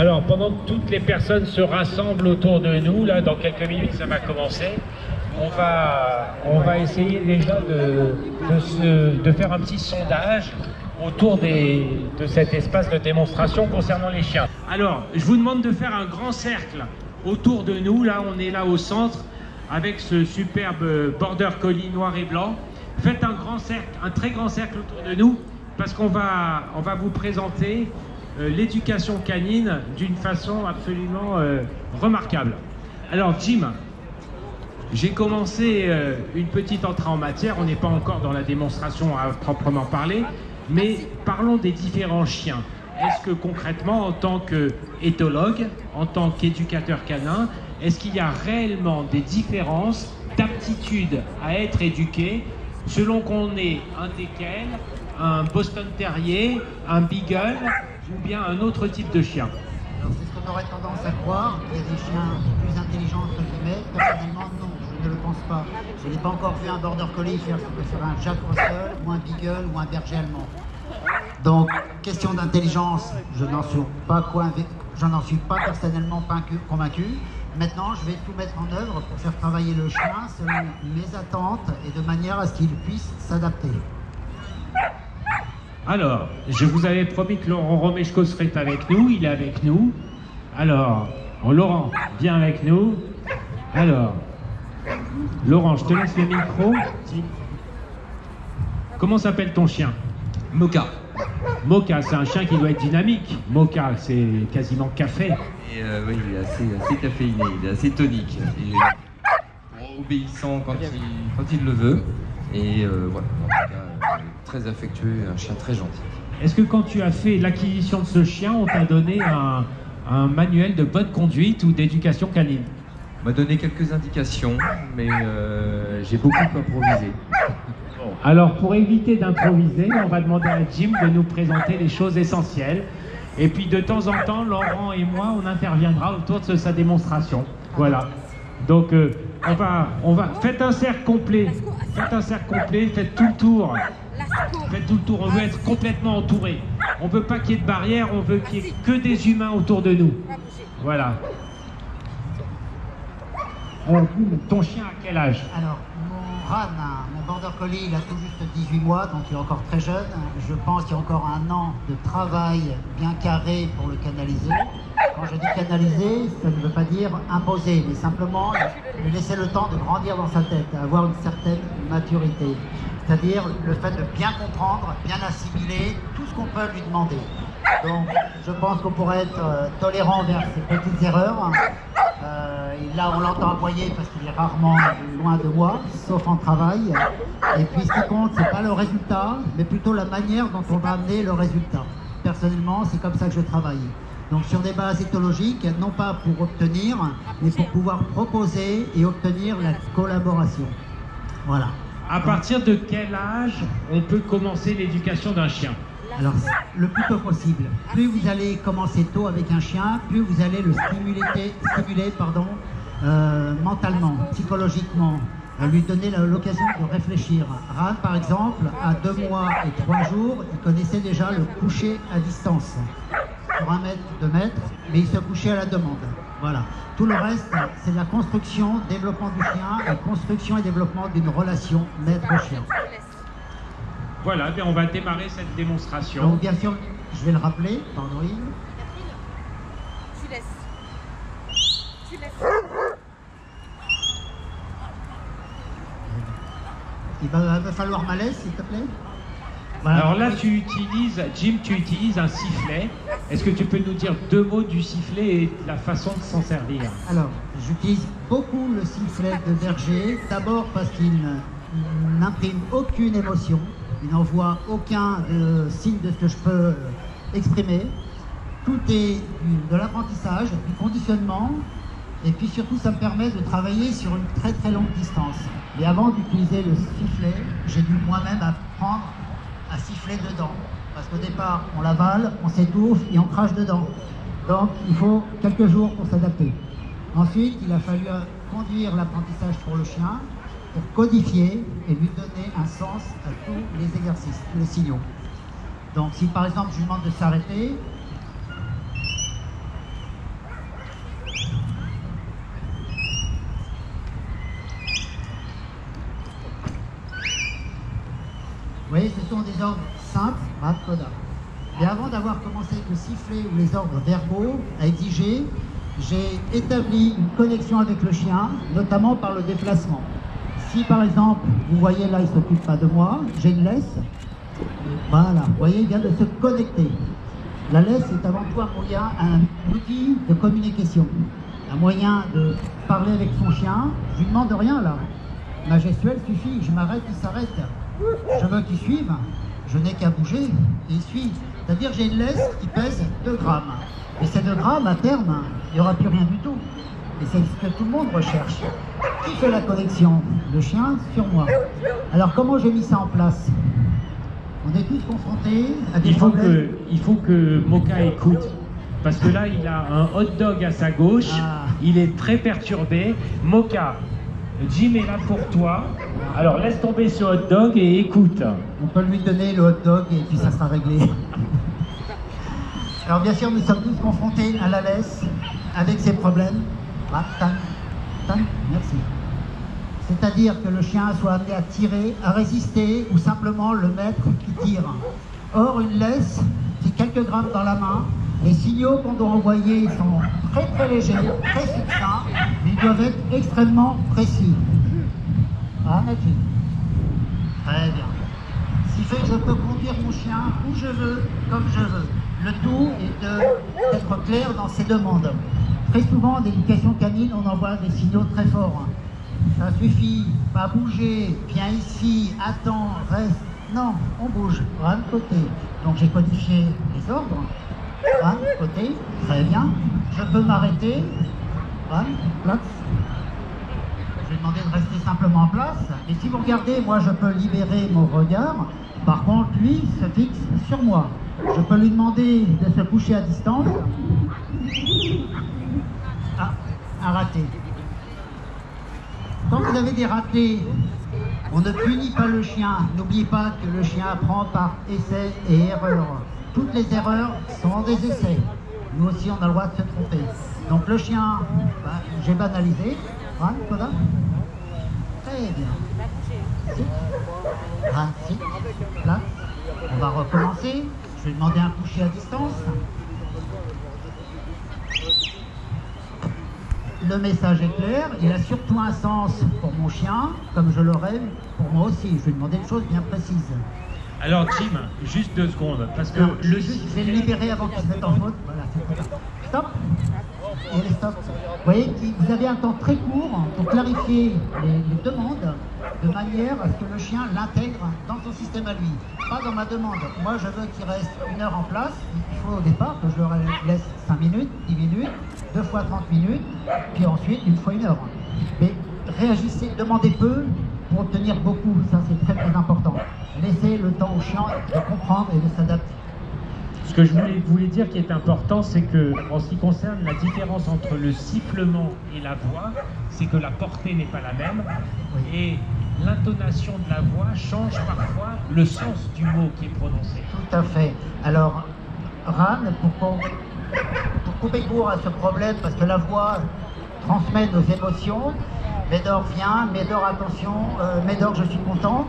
Alors, pendant que toutes les personnes se rassemblent autour de nous, là, dans quelques minutes, ça va commencer. On va essayer déjà de faire un petit sondage autour de cet espace de démonstration concernant les chiens. Alors, je vous demande de faire un grand cercle autour de nous. Là, on est là au centre avec ce superbe border collie noir et blanc. Faites un grand cercle, un très grand cercle autour de nous, parce qu'on va vous présenter l'éducation canine d'une façon absolument remarquable. Alors, Jim, j'ai commencé une petite entrée en matière. On n'est pas encore dans la démonstration à proprement parler, mais parlons des différents chiens. Est-ce que concrètement, en tant qu'éthologue, en tant qu'éducateur canin, est-ce qu'il y a réellement des différences d'aptitude à être éduqué selon qu'on est un teckel, un Boston Terrier, un Beagle ou bien un autre type de chien? Alors c'est ce qu'on aurait tendance à croire, qu'il y a des chiens plus intelligents entre guillemets. Personnellement non, je ne le pense pas. Je n'ai pas encore vu un border collie faire ce que ferait un Jack Russell ou un Beagle ou un berger allemand. Donc question d'intelligence, je n'en suis pas personnellement convaincu. Maintenant, je vais tout mettre en œuvre pour faire travailler le chien selon mes attentes et de manière à ce qu'il puisse s'adapter. Alors, je vous avais promis que Laurent Romeshko serait avec nous, il est avec nous. Alors, Laurent, viens avec nous. Alors, Laurent, je te laisse le micro. Comment s'appelle ton chien? Mocha. Mocha, c'est un chien qui doit être dynamique. Mocha, c'est quasiment café. Et oui, il est assez caféiné, il est assez tonique. Il est obéissant quand il le veut. Et voilà, en tout cas, très affectueux, un chien très gentil. Est-ce que quand tu as fait l'acquisition de ce chien, on t'a donné un manuel de bonne conduite ou d'éducation canine? On m'a donné quelques indications, mais j'ai beaucoup improvisé. Alors, pour éviter d'improviser, on va demander à Jim de nous présenter les choses essentielles. Et puis, de temps en temps, Laurent et moi, on interviendra autour de sa démonstration. Voilà. Donc, faites un cercle complet. Faites un cercle complet, faites tout le tour. Faites tout le tour, on veut être complètement entouré. On ne veut pas qu'il y ait de barrière, on veut qu'il n'y ait que des humains autour de nous. Voilà. Alors, ton chien à quel âge? Alors, mon border collie, il a tout juste 18 mois, donc il est encore très jeune. Je pense qu'il y a encore un an de travail bien carré pour le canaliser. Quand je dis canaliser, ça ne veut pas dire imposer, mais simplement lui laisser le temps de grandir dans sa tête, avoir une certaine maturité. C'est-à-dire le fait de bien comprendre, bien assimiler tout ce qu'on peut lui demander. Donc, je pense qu'on pourrait être tolérant vers ces petites erreurs. Là, on l'entend aboyer parce qu'il est rarement loin de moi, sauf en travail. Et puis, ce qui compte, c'est pas le résultat, mais plutôt la manière dont on va amener le résultat. Personnellement, c'est comme ça que je travaille. Donc, sur des bases éthologiques, non pas pour obtenir, mais pour pouvoir proposer et obtenir la collaboration. Voilà. À partir de quel âge on peut commencer l'éducation d'un chien? Alors, le plus tôt possible. Plus vous allez commencer tôt avec un chien, plus vous allez le stimuler mentalement, psychologiquement, lui donner l'occasion de réfléchir. Ran, par exemple, à 2 mois et 3 jours, il connaissait déjà le coucher à distance, sur 1 mètre, 2 mètres, mais il se couchait à la demande. Voilà. Tout le reste, c'est la construction, développement du chien, et construction et développement d'une relation maître-chien. Voilà, bien on va démarrer cette démonstration. Donc bien sûr, je vais le rappeler, pardon Yves. Tu laisses. Il va falloir ma laisse, s'il te plaît. Voilà. Alors là, Jim, tu utilises un sifflet. Est-ce que tu peux nous dire 2 mots du sifflet et la façon de s'en servir? Alors, j'utilise beaucoup le sifflet de berger. D'abord parce qu'il n'imprime aucune émotion. Il n'envoie aucun signe de ce que je peux exprimer. Tout est de l'apprentissage, du conditionnement. Et puis surtout, ça me permet de travailler sur une très très longue distance. Et avant d'utiliser le sifflet, j'ai dû moi-même apprendre à siffler dedans. Parce qu'au départ, on l'avale, on s'étouffe et on crache dedans. Donc, il faut quelques jours pour s'adapter. Ensuite, il a fallu conduire l'apprentissage pour le chien, pour codifier et lui donner un sens à tous les exercices, tous les signaux. Donc, si par exemple, je lui demande de s'arrêter, voyez, ce sont des ordres simples, Ran, Koda. Et avant d'avoir commencé avec le sifflet ou les ordres verbaux à exiger, j'ai établi une connexion avec le chien, notamment par le déplacement. Si par exemple, vous voyez là, il ne s'occupe pas de moi, j'ai une laisse. Voilà, vous voyez, il vient de se connecter. La laisse est avant tout un outil de communication, un moyen de parler avec son chien. Je lui demande rien là. Ma gestuelle suffit, je m'arrête, il s'arrête. Je veux qu'il suive, je n'ai qu'à bouger et il suit. C'est-à-dire j'ai une laisse qui pèse 2 grammes. Et ces 2 grammes, à terme, il n'y aura plus rien du tout. Et c'est ce que tout le monde recherche. Qui fait la connexion? Le chien sur moi. Alors comment j'ai mis ça en place? On est tous confrontés à des problèmes. Il faut que Moka écoute. Parce que là, il a un hot dog à sa gauche. Il est très perturbé. Moka, Jim est là pour toi. Alors laisse tomber ce hot dog et écoute. On peut lui donner le hot dog et puis ça sera réglé. Alors bien sûr, nous sommes tous confrontés à la laisse avec ses problèmes. Ah, merci. C'est-à-dire que le chien soit amené à tirer, à résister ou simplement le maître qui tire. Or, une laisse, c'est quelques grammes dans la main. Les signaux qu'on doit envoyer sont très très légers, très succincts, mais ils doivent être extrêmement précis. Ah, Nadine. Très bien. Ce qui fait que je peux conduire mon chien où je veux, comme je veux. Le tout est d'être clair dans ses demandes. Très souvent, en éducation canine, on envoie des signaux très forts. Ça suffit, pas bouger, viens ici, attends, reste. Non, on bouge, Ran, côté. Donc j'ai codifié les ordres. Ran, côté, très bien. Je peux m'arrêter. Ran, place. Je vais demander de rester simplement en place. Et si vous regardez, moi je peux libérer mon regard. Par contre, lui se fixe sur moi. Je peux lui demander de se coucher à distance. Ah, un raté. Quand vous avez des ratés, on ne punit pas le chien. N'oubliez pas que le chien apprend par essai et erreur. Toutes les erreurs sont des essais. Nous aussi, on a le droit de se tromper. Donc le chien, j'ai banalisé. Ran, Koda. Très bien. Sit. Ran, sit. Place. On va recommencer. Je vais demander un coucher à distance. Le message est clair, il a surtout un sens pour mon chien, comme je l'aurais pour moi aussi. Je vais demander une chose bien précise. Alors Jim, juste 2 secondes, parce que non, je vais le libérer avant qu'il se mette en faute. Voilà, c'est ça. Stop. Et allez, stop. Vous voyez, vous avez un temps très court pour clarifier les demandes de manière à ce que le chien l'intègre dans son système à lui. Pas dans ma demande. Moi, je veux qu'il reste 1 heure en place. Il faut au départ que je leur laisse 5 minutes, 10 minutes, 2 fois 30 minutes, puis ensuite 1 fois 1 heure. Mais réagissez, demandez peu pour obtenir beaucoup. Ça, c'est très très important. Laissez le temps au chien de comprendre et de s'adapter. Ce que je voulais dire qui est important, c'est que en ce qui concerne la différence entre le sifflement et la voix, c'est que la portée n'est pas la même et l'intonation de la voix change parfois le sens du mot qui est prononcé. Tout à fait. Alors, Ran, pour couper court à ce problème, parce que la voix transmet nos émotions, Médor vient, Médor attention, Médor je suis content,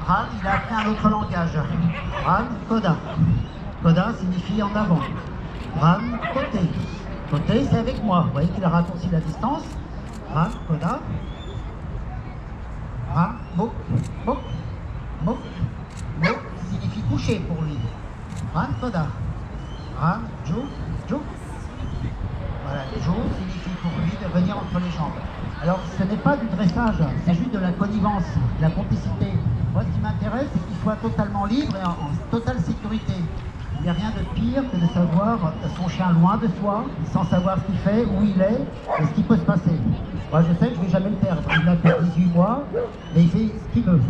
Ran il a appris un autre langage. Ran, Koda. Koda signifie en avant. Ran, côté. Côté, c'est avec moi. Vous voyez qu'il a raccourci la distance. Ran, Koda. Ran, Mouk, Mouk, Mouk. Mouk signifie coucher pour lui. Ran, Koda. Ran, Jou, Jou. Voilà, Jou signifie pour lui de venir entre les jambes. Alors, ce n'est pas du dressage, c'est juste de la connivence, de la complicité. Moi, ce qui m'intéresse, c'est qu'il soit totalement libre et en totale sécurité. Il n'y a rien de pire que de savoir son chien loin de soi, sans savoir ce qu'il fait, où il est et ce qui peut se passer. Moi, je sais que je ne vais jamais le perdre. Il n'a que 18 mois, mais il fait ce qu'il veut.